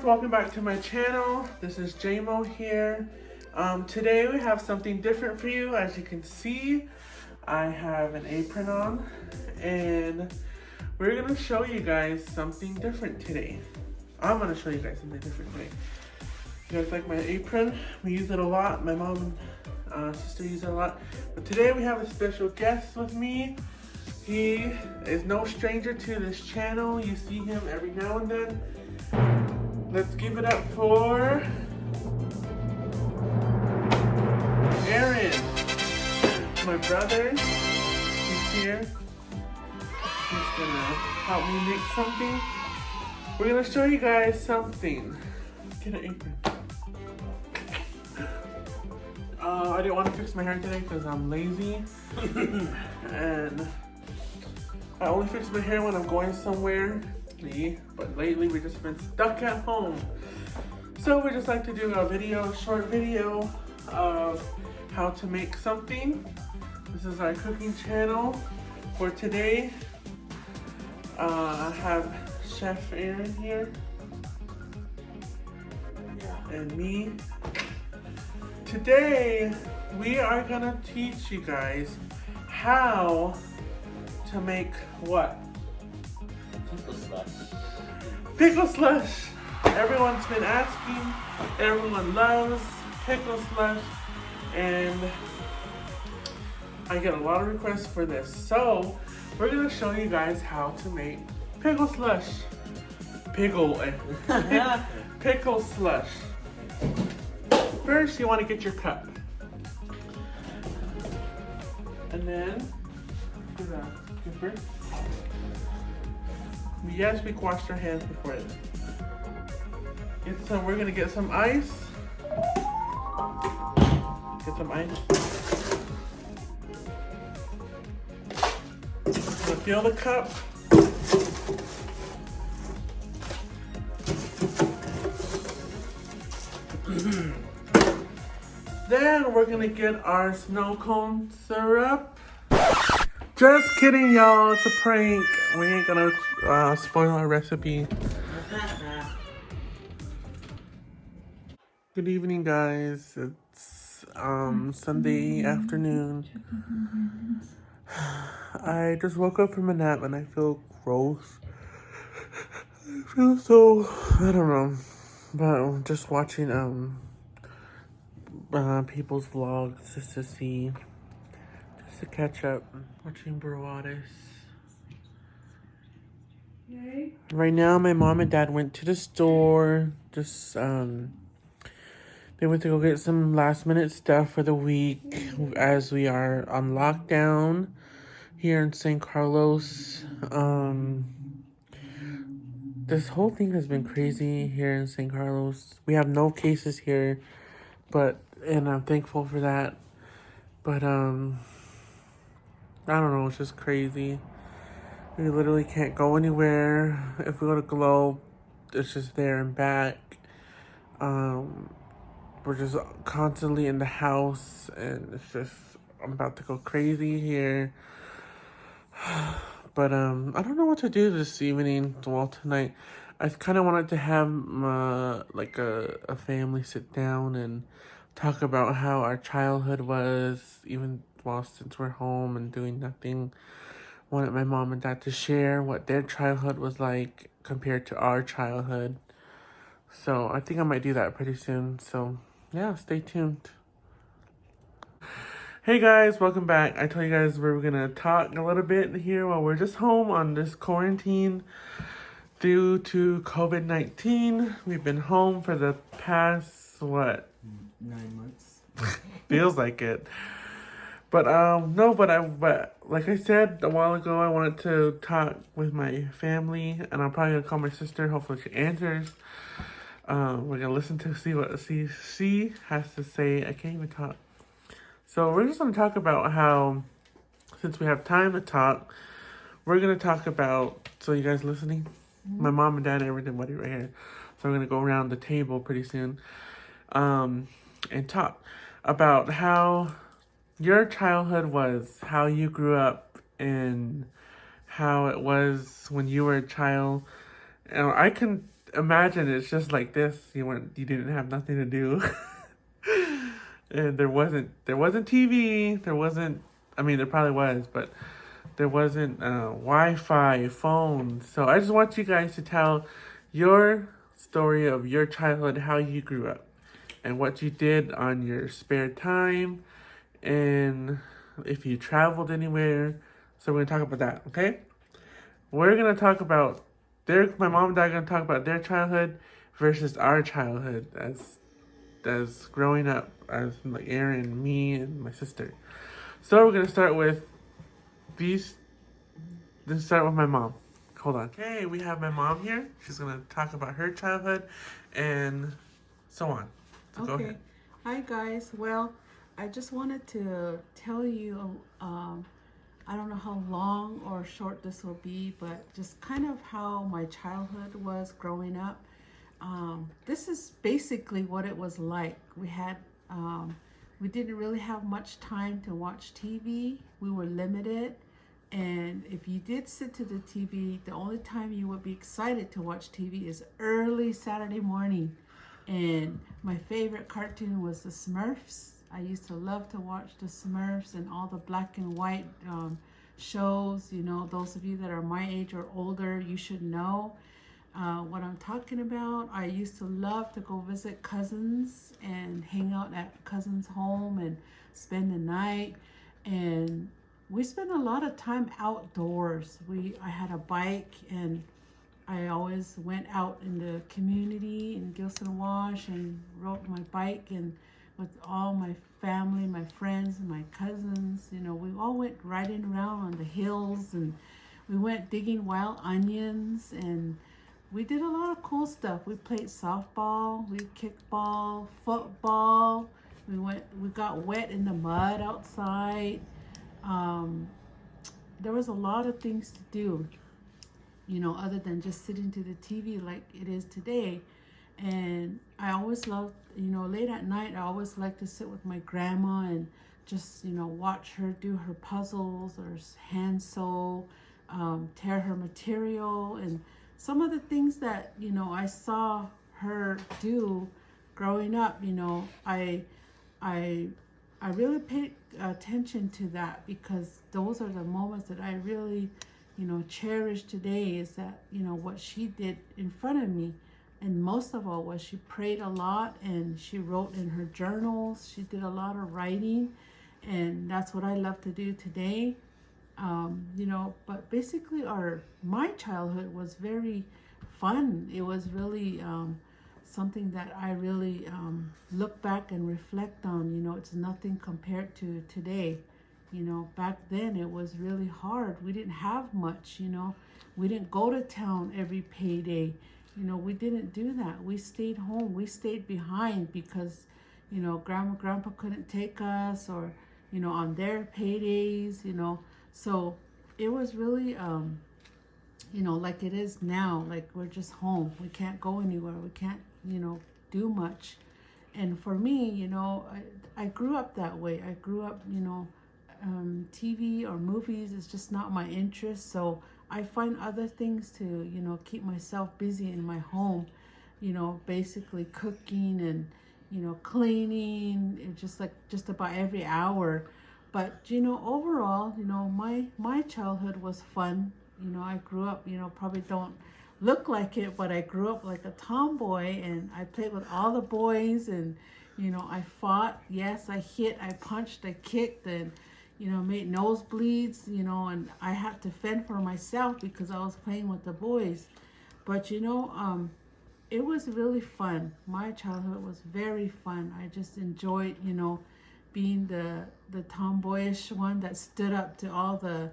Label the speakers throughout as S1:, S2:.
S1: welcome back to my channel. This is Jaymo here. Today we have something different for you. As you can see, I have an apron on and we're gonna show you guys something different today. I'm gonna show you guys something different today. You guys like my apron? We use it a lot. My mom and sister use it a lot. But today we have a special guest with me. He is no stranger to this channel. You see him every now and then. Let's give it up for Aaron, my brother. He's here. He's gonna help me make something. We're gonna show you guys something. Get an apron. I didn't want to fix my hair today because I'm lazy. And I only fix my hair when I'm going somewhere. But lately we've just been stuck at home. So we just like to do a short video of how to make something. This is our cooking channel. For today, I have Chef Aaron here. And me. Today, we are gonna teach you guys how to make what?
S2: Pickle slush.
S1: Pickle slush. Everyone's been asking. Everyone loves pickle slush. And I get a lot of requests for this. So, we're gonna show you guys how to make pickle slush. Pickle slush. First, you want to get your cup. And then, do the skipper. Yes, we washed our hands before this. We're gonna get some ice. Get some ice. Gonna fill the cup. Then we're gonna get our snow cone syrup. Just kidding, y'all. It's a prank. We ain't gonna spoil our recipe. Good evening, guys. It's Sunday afternoon. I just woke up from a nap and I feel gross. I feel so, I don't know. But I'm just watching people's vlogs just to catch up. Watching Brawadis. Yay. Right now, my mom and dad went to the store. They went to go get some last minute stuff for the week as we are on lockdown here in San Carlos. This whole thing has been crazy here in San Carlos. We have no cases here, and I'm thankful for that. But I don't know, it's just crazy. We literally can't go anywhere. If we go to Globe, it's just there and back. We're just constantly in the house, and it's just, I'm about to go crazy here. But I don't know what to do this evening. Well, tonight, I kind of wanted to have like a family sit down and talk about how our childhood was, even since we're home and doing nothing. Wanted my mom and dad to share what their childhood was like compared to our childhood. So I think I might do that pretty soon. So yeah, stay tuned. Hey guys, welcome back. I told you guys we were gonna talk a little bit here while we're just home on this quarantine due to COVID-19. We've been home for the past,
S2: 9 months.
S1: Feels like it. But like I said a while ago, I wanted to talk with my family, and I'm probably gonna call my sister. Hopefully she answers. We're gonna listen to see what she has to say. I can't even talk. So we're just gonna talk about how, since we have time to talk, we're gonna talk about. So you guys listening? Mm-hmm. My mom and dad and everybody right here. So we're gonna go around the table pretty soon, and talk about how your childhood was, how you grew up, and how it was when you were a child. And I can imagine it's just like this. You didn't have nothing to do. And there wasn't TV, there wasn't, I mean there probably was, but there wasn't Wi-Fi, phones. So I just want you guys to tell your story of your childhood, how you grew up, and what you did on your spare time, and if you traveled anywhere. So we're gonna talk about that, okay? We're gonna talk about my mom and dad are gonna talk about their childhood versus our childhood as growing up as like Aaron, me, and my sister. So we're gonna start with these. Let's start with my mom. Hold on. Okay, we have my mom here. She's gonna talk about her childhood and so on. So go
S3: Okay.
S1: ahead.
S3: Hi, guys. Well, I just wanted to tell you, I don't know how long or short this will be, but just kind of how my childhood was growing up. This is basically what it was like. We didn't really have much time to watch TV. We were limited. And if you did sit to the TV, the only time you would be excited to watch TV is early Saturday morning. And my favorite cartoon was the Smurfs. I used to love to watch the Smurfs and all the black and white shows. You know, those of you that are my age or older, you should know what I'm talking about. I used to love to go visit cousins and hang out at cousins' home and spend the night. And we spent a lot of time outdoors. I had a bike, and I always went out in the community in Gilson Wash and rode my bike, and with all my family, my friends, and my cousins. You know, we all went riding around on the hills, and we went digging wild onions, and we did a lot of cool stuff. We played softball, we kicked ball, football. We got wet in the mud outside. There was a lot of things to do, you know, other than just sitting to the TV like it is today. And I always loved, you know, late at night, I always liked to sit with my grandma and just, you know, watch her do her puzzles or hand sew, tear her material. And some of the things that, you know, I saw her do growing up, you know, I really paid attention to that, because those are the moments that I really, you know, cherish today, is that, you know, what she did in front of me. And most of all was she prayed a lot, and she wrote in her journals. She did a lot of writing, and that's what I love to do today. You know, but basically my childhood was very fun. It was really something that I really look back and reflect on. You know, it's nothing compared to today. You know, back then it was really hard. We didn't have much, you know. We didn't go to town every payday. You know, we didn't do that. We stayed home. We stayed behind because, you know, grandpa couldn't take us, or, you know, on their paydays, you know. So it was really, you know, like it is now. Like, we're just home. We can't go anywhere. We can't, you know, do much. And for me, you know, I grew up that way. I grew up, you know, TV or movies is just not my interest. So I find other things to, you know, keep myself busy in my home, you know, basically cooking and, you know, cleaning, just about every hour. But, you know, overall, you know, my childhood was fun. You know, I grew up, you know, probably don't look like it, but I grew up like a tomboy, and I played with all the boys, and, you know, I fought. Yes, I hit, I punched, I kicked, and, you know, made nosebleeds, you know, and I had to fend for myself because I was playing with the boys. But, you know, it was really fun. My childhood was very fun. I just enjoyed, you know, being the tomboyish one that stood up to all the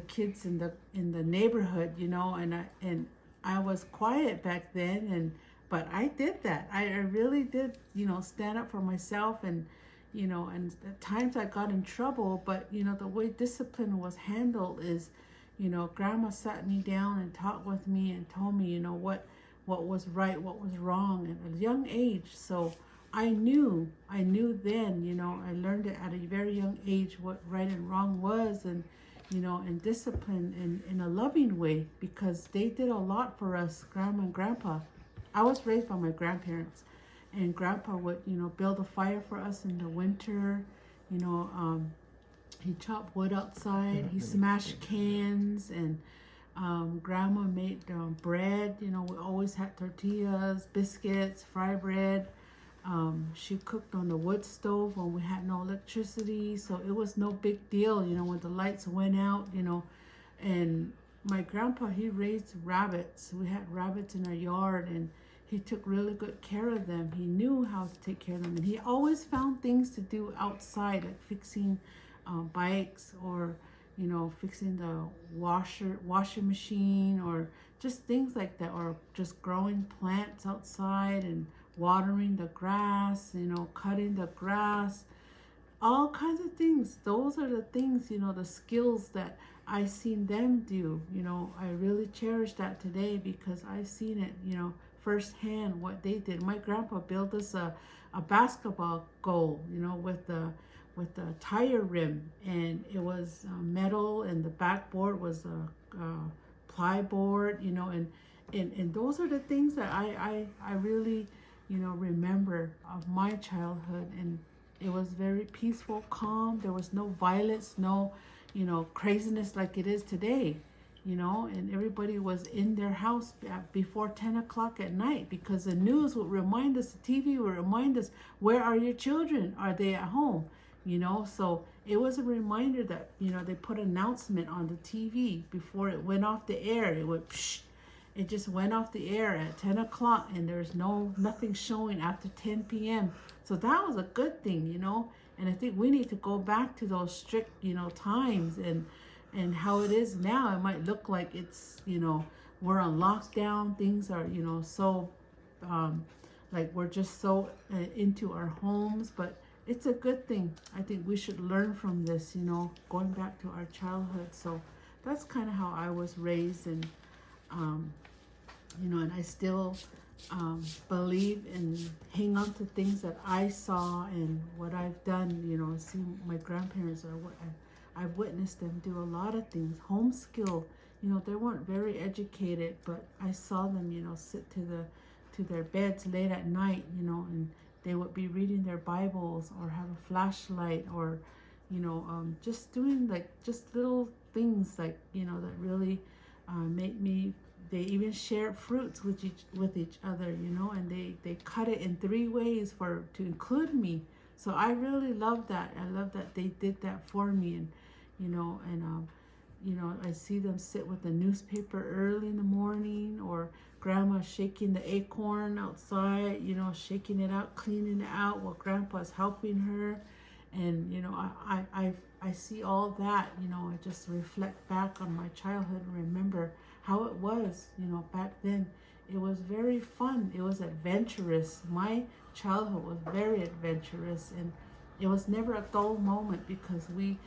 S3: kids in the neighborhood, you know, and I was quiet back then, but I did that. I really did, you know, stand up for myself, and, you know, and at times I got in trouble, but, you know, the way discipline was handled is, you know, grandma sat me down and talked with me and told me, you know, what was right, what was wrong at a young age. So I knew then, you know, I learned it at a very young age what right and wrong was, and, you know, and discipline in a loving way, because they did a lot for us, grandma and grandpa. I was raised by my grandparents, and Grandpa would, build a fire for us in the winter. You know, he chopped wood outside. He smashed cans, and Grandma made bread. We always had tortillas, biscuits, fry bread. She cooked on the wood stove when we had no electricity, so it was no big deal, when the lights went out, And my grandpa, he raised rabbits. We had rabbits in our yard, and he took really good care of them. He knew how to take care of them, and he always found things to do outside, like fixing bikes, or fixing the washing machine, or just things like that, or just growing plants outside and watering the grass, cutting the grass, all kinds of things. Those are the things, the skills that I seen them do. I really cherish that today because I've seen it, firsthand what they did. My grandpa built us a basketball goal, with the tire rim, and it was metal, and the backboard was a plyboard, and those are the things that I really, remember of my childhood. And it was very peaceful, calm. There was no violence, no, craziness like it is today, and everybody was in their house before 10 o'clock at night, because the news would remind us, the TV would remind us, where are your children? Are they at home? So it was a reminder that, they put an announcement on the TV before it went off the air. It would, psh, it just went off the air at 10 o'clock, and there's nothing showing after 10 p.m. So that was a good thing, and I think we need to go back to those strict, times, and how it is now. It might look like it's, we're on lockdown. Things are, so, like we're just so into our homes, but it's a good thing. I think we should learn from this, going back to our childhood. So that's kind of how I was raised, and and I still believe and hang on to things that I saw and what I've done. See, my grandparents are what I've witnessed them do a lot of things. Homeskill, they weren't very educated, but I saw them, sit to their beds late at night, and they would be reading their Bibles, or have a flashlight, or just doing just little things that really make me. They even shared fruits with each other, and they cut it in 3 ways to include me. So I really love that. I love that they did that for me, and I see them sit with the newspaper early in the morning, or Grandma shaking the acorn outside, shaking it out, cleaning it out while Grandpa's helping her. And I see all that. I just reflect back on my childhood and remember how it was, back then. It was very fun. It was adventurous. My childhood was very adventurous, and it was never a dull moment, because me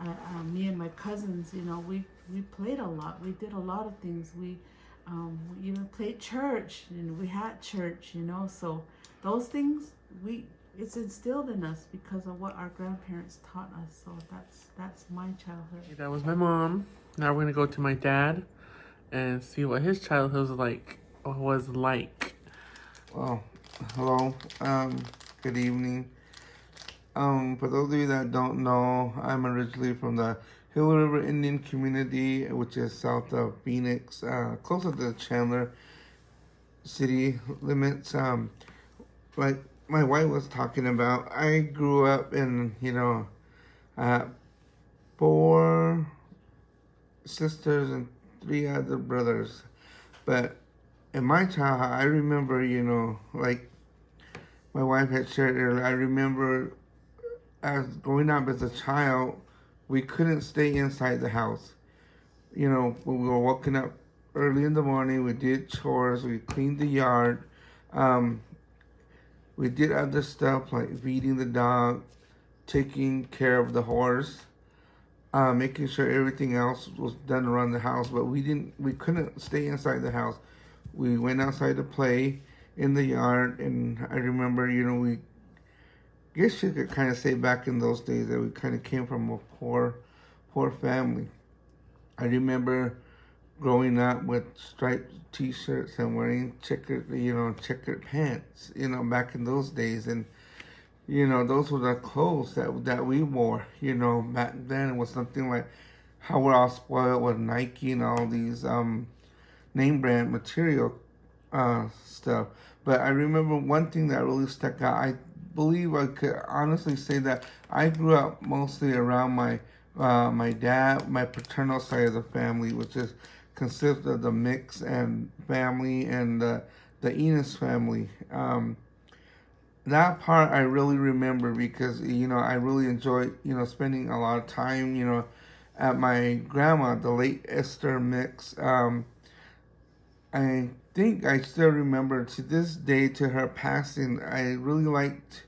S3: and my cousins, we played a lot. We did a lot of things. We even played church, and we had church, So those things, it's instilled in us because of what our grandparents taught us. So that's my childhood.
S1: That was my mom. Now we're gonna go to my dad and see what his childhood was like.
S4: Well, hello. Good evening. For those of you that don't know, I'm originally from the Hill River Indian community, which is south of Phoenix, closer to the Chandler city limits. Like my wife was talking about, I grew up in, I had 4 sisters and 3 other brothers. But in my childhood, I remember, like my wife had shared earlier, I remember as growing up as a child, we couldn't stay inside the house. When we were waking up early in the morning, we did chores, we cleaned the yard, we did other stuff like feeding the dog, taking care of the horse, making sure everything else was done around the house. But we couldn't stay inside the house. We went outside to play in the yard, and I remember, we guess you could kind of say back in those days that we kind of came from a poor family. I remember growing up with striped t-shirts and wearing checkered pants, back in those days. And, those were the clothes that we wore, back then. It was something like how we're all spoiled with Nike and all these name brand material stuff. But I remember one thing that really stuck out. I believe I could honestly say that I grew up mostly around my dad, my paternal side of the family, which is consists of the Mix and family and the Enos family. That part I really remember because I really enjoyed spending a lot of time at my grandma, the late Esther Mix. I think I still remember to this day, to her passing. I really liked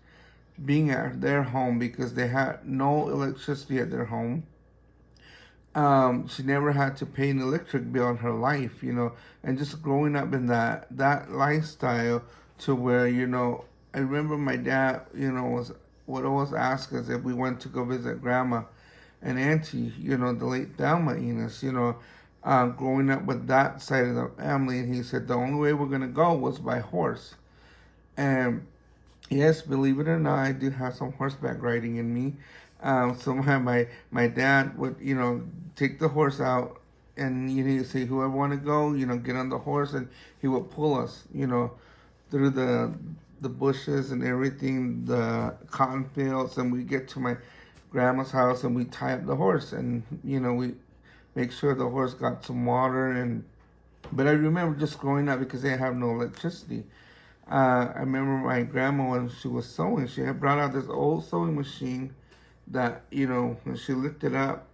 S4: being at their home because they had no electricity at their home. She never had to pay an electric bill in her life, and just growing up in that lifestyle to where, I remember my dad, would always ask us if we went to go visit grandma and auntie, the late Thelma Enos, growing up with that side of the family. And he said the only way we're going to go was by horse. And yes, believe it or not, I do have some horseback riding in me. So my dad would, take the horse out and, he'd say, whoever want to go, get on the horse. And he would pull us, through the bushes and everything, the cotton fields. And we get to my grandma's house and we tie up the horse. And, we make sure the horse got some water. But I remember just growing up because they have no electricity. I remember my grandma, when she was sewing, she had brought out this old sewing machine that, when she lifted up,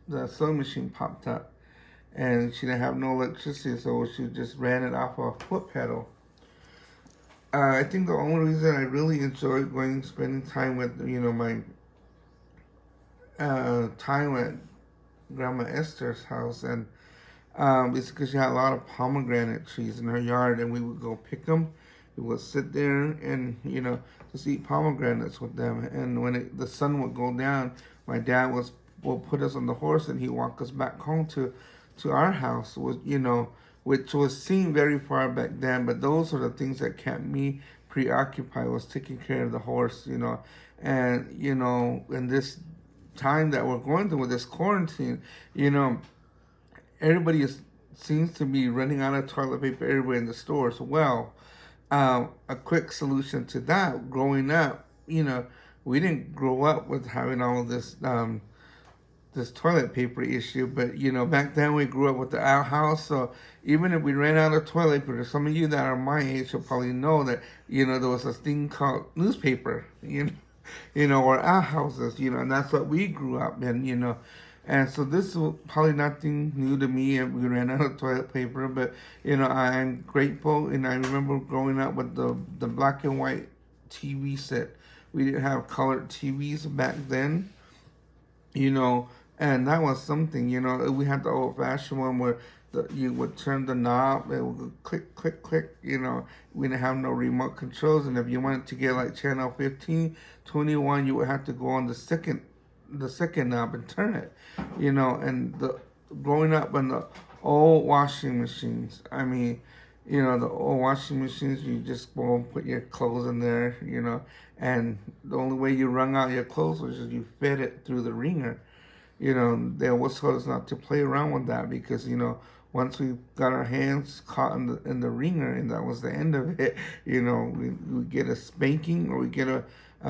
S4: the sewing machine popped up. And she didn't have no electricity, so she just ran it off a foot pedal. I think the only reason I really enjoyed spending time with, my time at Grandma Esther's house, and it's because she had a lot of pomegranate trees in her yard, and we would go pick them. We would sit there and just eat pomegranates with them. And when the sun would go down, my dad will put us on the horse and he'd walk us back home to our house. Which was seen very far back then, but those are the things that kept me preoccupied, was taking care of the horse. And in this time that we're going through with this quarantine, everybody seems to be running out of toilet paper everywhere in the stores. Well, a quick solution to that, growing up, we didn't grow up with having all of this this toilet paper issue, but back then we grew up with the outhouse. So even if we ran out of toilet paper, some of you that are my age will probably know that there was a thing called newspaper, or outhouses, and that's what we grew up in, And so this was probably nothing new to me if we ran out of toilet paper, but I'm grateful. And I remember growing up with the black and white TV set. We didn't have colored TVs back then, and that was something. We had the old fashioned one where you would turn the knob, it would go click, click, click. We didn't have no remote controls, and if you wanted to get like channel 15, 21, you would have to go on the second knob and turn it, and growing up on the old washing machines. I mean, the old washing machines, you just go and put your clothes in there, and the only way you wrung out your clothes was just you fed it through the wringer. They always told us not to play around with that because, once we got our hands caught in the wringer, and that was the end of it, we get a spanking or we get a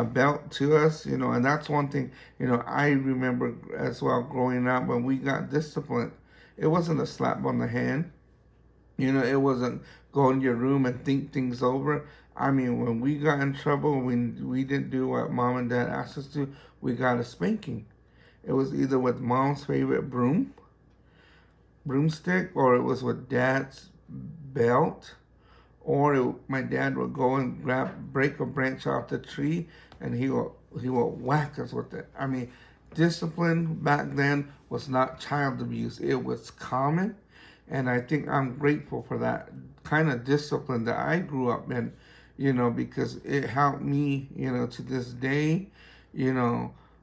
S4: belt to us, and that's one thing, I remember as well growing up when we got disciplined. It wasn't a slap on the hand, it wasn't go in your room and think things over. I mean, when we got in trouble, when we didn't do what mom and dad asked us to, we got a spanking. It was either with mom's favorite broomstick, or it was with dad's belt, or my dad would go and break a branch off the tree, and he will whack us with it. I mean, discipline back then was not child abuse; it was common, and I think I'm grateful for that kind of discipline that I grew up in, because it helped me, to this day.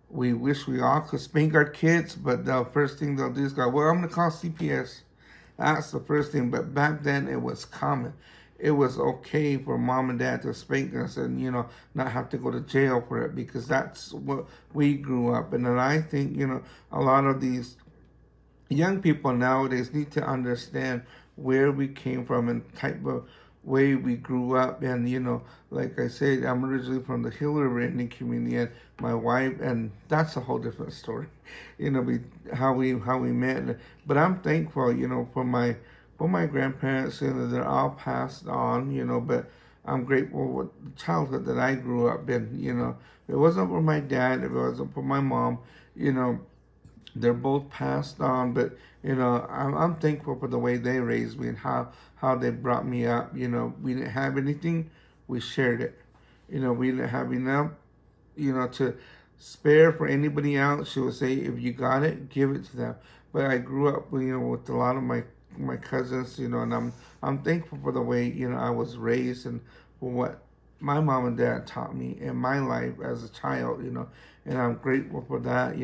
S4: We wish we all could spank our kids, but the first thing they'll do is go, well, I'm going to call CPS. That's the first thing. But back then it was common. It was okay for mom and dad to spank us and, not have to go to jail for it, because that's what we grew up. And then I think, a lot of these young people nowadays need to understand where we came from and type of way we grew up. And like I said, I'm originally from the Gila River Indian community, and my wife, and that's a whole different story. How we met. But I'm thankful, for my grandparents. They're all passed on. But I'm grateful for the childhood that I grew up in. If it wasn't for my dad, if it wasn't for my mom, they're both passed on. But I'm thankful for the way they raised me and how they brought me up. We didn't have anything, we shared it. We didn't have enough, to spare for anybody else. She would say, if you got it, give it to them. But I grew up, with a lot of my cousins, and I'm thankful for the way I was raised, and for what my mom and dad taught me in my life as a child. And I'm grateful for that.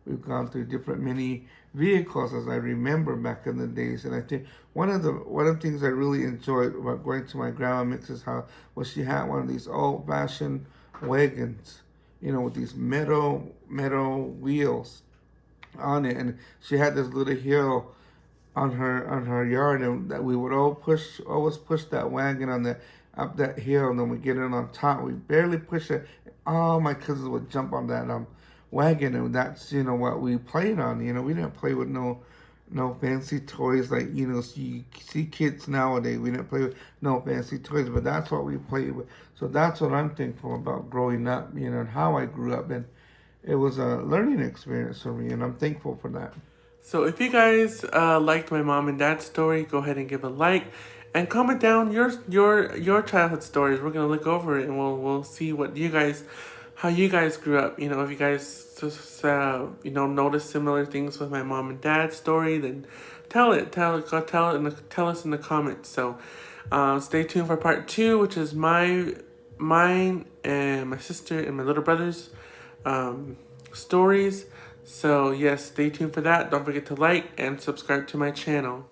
S4: We've gone through many vehicles, as I remember back in the days. And I think one of the things I really enjoyed about going to my grandma Mix's house was she had one of these old fashioned wagons, with these metal wheels on it, and she had this little hill on her yard, and that we would always push that wagon up that hill, and then we get it on top. We barely push it. All my cousins would jump on that wagon, and that's what we played on. We didn't play with no fancy toys like you see kids nowadays. We didn't play with no fancy toys, but that's what we played with. So that's what I'm thankful about growing up, and how I grew up, and it was a learning experience for me, and I'm thankful for that.
S1: So if you guys liked my mom and dad's story, go ahead and give a like and comment down your childhood stories. We're gonna look over it and we'll see how you guys grew up. If you guys just notice similar things with my mom and dad's story, then tell us in the comments. So stay tuned for part 2, which is mine and my sister and my little brother's stories. So yes, stay tuned for that. Don't forget to like and subscribe to my channel.